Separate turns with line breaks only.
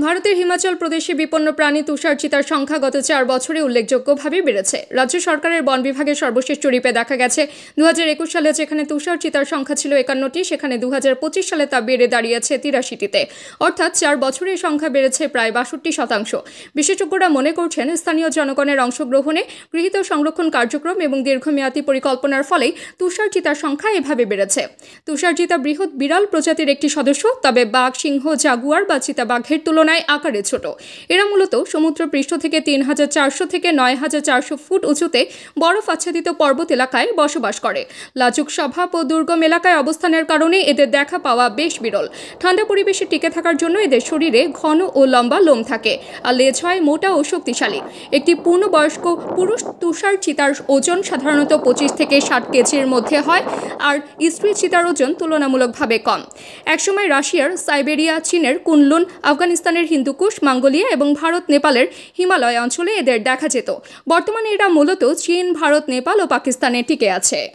ভারতের হিমাচল প্রদেশে বিপন্ন প্রাণী তুষার চিতার সংখ্যা গত 4 বছরে উল্লেখযোগ্যভাবে বেড়েছে। রাজ্য সরকারের বন বিভাগের সর্বশেষ জরিপে দেখা গেছে 2021 সালে যেখানে তুষার চিতার সংখ্যা ছিল 51টি, সেখানে 2025 সালে তা বেড়ে দাঁড়িয়েছে 83টিতে। অর্থাৎ 4 বছরে এই সংখ্যা বেড়েছে প্রায় 62%। বিশেষজ্ঞরা মনে করছেন স্থানীয় জনগণের অংশগ্রহণে গৃহীত সংরক্ষণ কার্যক্রম এবং দীর্ঘমেয়াদী পরিকল্পনার ফলেই তুষার চিতার সংখ্যা এভাবে বেড়েছে। তুষার চিতা বৃহৎ বিরল প্রজাতির একটি সদস্য, তবে বাঘ, সিংহ, জাগুয়ার বা চিতাবাঘের তুলনায় আকারে ছোট। এরা মূলত সমুদ্র পৃষ্ঠ থেকে 3400 থেকে 9400 ফুট উঁচুতে বরফ আচ্ছাদিত পর্বত এলাকায় বসবাস করে। লাজুক স্বভাব ও দুর্গম এলাকায় অবস্থানের কারণে এদের দেখা পাওয়া বেশ বিরল। ঠান্ডা পরিবেশে টিকে থাকার জন্য এদের শরীরে ঘন ও লম্বা লোম থাকে, আর লেজ হয় মোটা ও শক্তিশালী। একটি পূর্ণবয়স্ক পুরুষ তুষার চিতার ওজন সাধারণত 25 থেকে 60 কেজির মধ্যে হয়, আর স্ত্রী চিতার ওজন তুলনামূলকভাবে কম। একসময় রাশিয়ার সাইবেরিয়া, চীনের কুনলুন, আফগানিস্তানের হিন্দুকুশ, মঙ্গোলিয়া এবং ভারত নেপালের হিমালয় অঞ্চলে এদের দেখা যেত। বর্তমানে এরা মূলত চীন, ভারত, নেপাল ও পাকিস্তানে টিকে আছে।